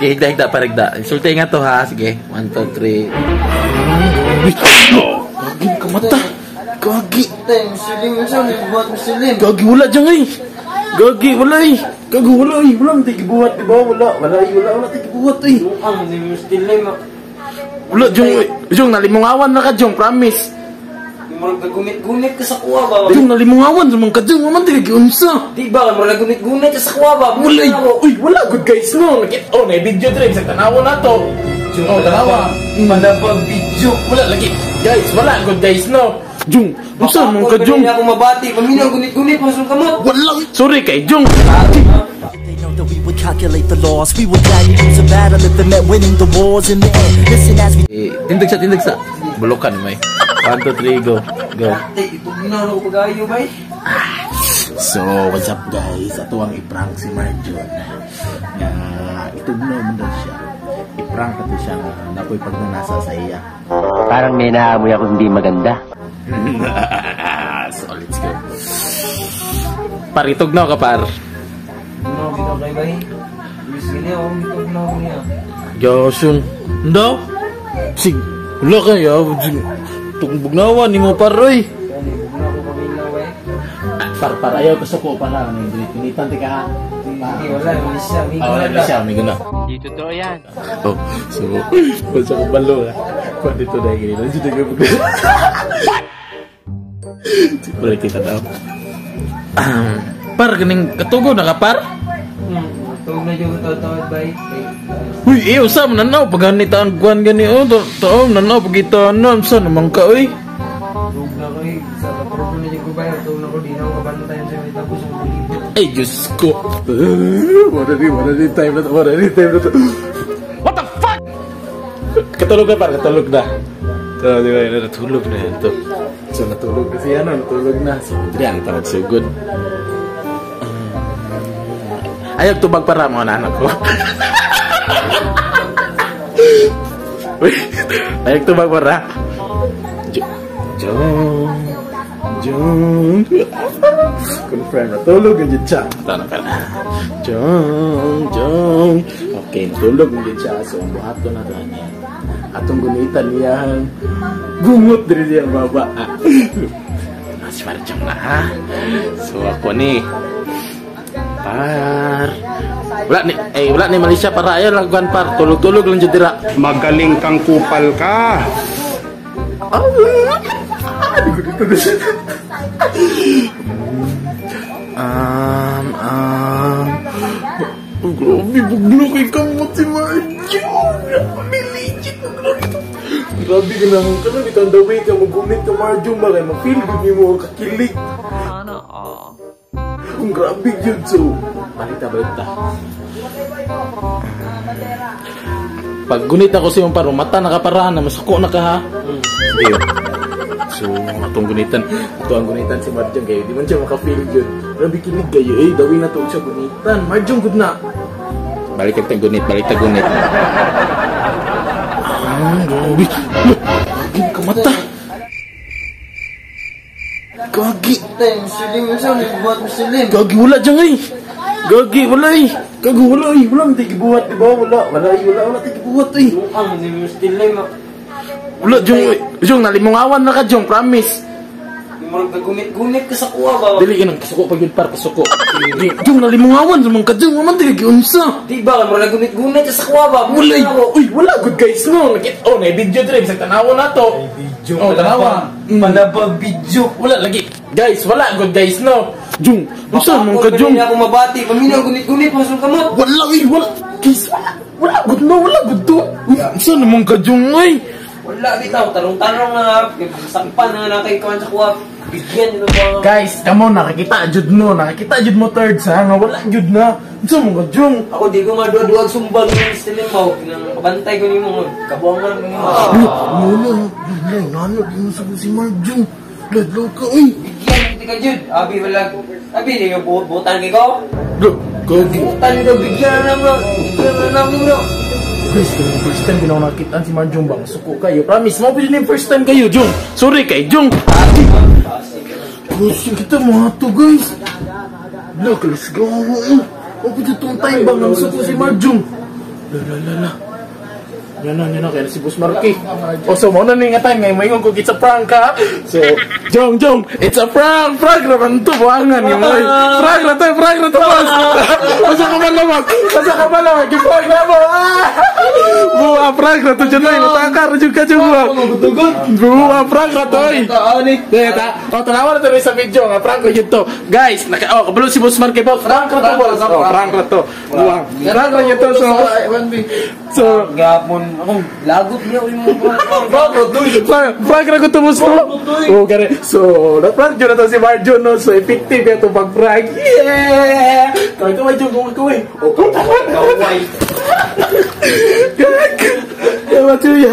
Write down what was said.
Sige, higda, parigda. Insulti nga to ha. Sige, 1, 2, 3. Gagi ka mata. Gagi. Gagi, wala dyan eh. Gagi, wala eh. Gagi, wala eh. Wala ang tigibuhat, diba? Wala tigibuhat eh. Wala dyan eh. Dyan, nalimungawan na ka dyan, promise. Gunit-gunit ka sa kuha ba? Dyan, nalimungawan naman ka dyan. Waman tigiunsa. Di ba? Gunit-gunit ka sa kuha ba? Wala eh. Uy, wala. Good guys, no. Oh, na-video trip. Sa tanawa na to. Oh, tanawa. Manapag video. Wala lagi. Guys, wala. Good guys, no. Jung, unsa man ka Jung? Ako mabati, paminaw gunit-gunit masuk kamot. Wala. Sorry kay Jung. They know that we would calculate the loss. We would gladly lose a battle if it meant winning the wars in the end. Listen as we Tindag sa. Bulukan may. 1, 2, 3, go. Go. Ipugnaw na ko pagayo bay. So, what's up guys? Ato ang i-prank si Marjon. Itugnaw mo daw siya. I-prank ato siya nga napoy pagnanasa sa iya. Parang may naamoy ako hindi maganda. So, let's go. Par, itugnaw ka par. Tugnaw kita kay bay. Wis gini ako tugnaw niya. Josun. Ndaw? Sig, wala kaya. Tungbugnawan ni mo paroy. Par, ayaw ka suko pa na. Pinitan ti ka. Hindi, wala. Wala siya. May gana. Hindi totoo yan. Oh, so, wala siya kabalo ha. Kung dito na yung ganito. Dito na yung Balik kita daw. Par, ganing katugo na ka par? Tugnaw na yung tawad bay. Uy, usam nanaw paganitaan kuan gani oh, taom nanaw pagitaan na sa naman ka oy. Tugnaw kay sa kapro na yung bay, tugnaw ko dinaw ka bantay sa may tapos ang bulibot. Ay, Diyos ko. Wala ni time na to. What the fuck? Katulog na par, katulog na. So, di ba, natulog na yan to. So, natulog na siya, natulog na. So, diyan, tawag sugod. Ayag tubag para mga anak ko. Ayag tubag para. Jong. Confirm na tulog ang dyan siya. Tanong ka na. Jong. Okay, natulog ang dyan siya. So, ang buhat ko na ito niya. Atong gunitan niya. Gungot din siya baba. Si Marjong na ha. So, ako ni. Par. Wala ni Malaysia para ayaw lang par. Tulog-tulog lang dyan dira. Magaling kang kupal ka. Grabe, buglo kay kamot si Marjon. Legit, grabe ka lang. Kanang itandaway ka, mag-gumit ka Marjon. Bakay, mag-feel good niyo mo kakilig. Ang grabe yun. So, balita. Pag gunit ako sa iyong paro, mata nakaparahan na, masuko na ka ha. Sige. So, atong gunitan. Ito ang gunitan si Marjon kayo. Di man siya makafeel yun. Grabe kilig kayo eh. Dawin na ito siya gunitan. Marjon, good na. Balik ka gunit. Grabe. Gagin ka mata. Gagi. Gagi, wala dyan eh. Gagi, wala eh. Wala ang tigibuhat, diba? Wala tigibuhat eh. Ang muslim Wala, Jong, nalimungawan na ka, Jong, promise. Gunit-gunit ka sa kuha ba? Dili ka nang kasuko pag yun par, kasuko. Jong, nalimungawan naman ka, Jong, waman tigiunsa. Di ba? Gunit-gunit ka sa kuha ba? Wala, good guys, no. Oh, na-video trip, sa tanawa na to. Oh, tanawa. Manapag video. Wala lagi. Guys, wala, good guys, no. Jong, unsa man ka, Jong? Ako mabati, paminaw gunit-gunit masuk kamot. Wala. Guys, wala, good no, wala, good to. Unsa naman ka, Jong, ay? Wala bitaw, tarong-tarong na sakpan na kay kuan sa kuha. Bigyan nito ba? Guys, kamo nakakita jud mo third sa nga wala jud na. Unsa mo ka, Jong? Ako di ko maduduwag sumbag ng stilim mo. Kabantay ko nimo, kabuangan ko nimo. Nano di mo sa si Marjong. Ladlo ka, uy. Bigyan kita jud. Abi wala. Abi di ko butan kay ko. Gagi. Butan ko bigyan na bro. Guys, kung first time ginawa nakitaan si Marjong bang suko kayo. Promise, mo pili yung first time kayo, Jong. Sorry kay Jong. Gusto kita mga to, guys. Look, let's go. Ako dito itong time bang ang suko si Marjong. Lala. Yan na, kaya si Boss Marky. O, so, muna na nga tayo, ngayon mayon kung it's a prank, ha? So, Jong, it's a prank! Prank naman to, buwangan, yung mga. Prank na to, boss! Masa ka ba naman? Kipag na mo, buwa, prank na to, dyan, matakar juga, buwa. Buwa, prank na to, tanawa na to rin sa video, nga, prank ko yun to. Guys, kabalo si Boss Marky, boss, prank na to, boss. Prank na to, buwa. Prank na yun to, so, Gapon ako, lagot niya ulit mga prank na ko tumus ko. Oh, gani. So, na-prank yun na to si Marjon, no? So, effective yan itong pag-prank. Yeah! Kaway, kaway. Oh, kaway. Kaway, yan.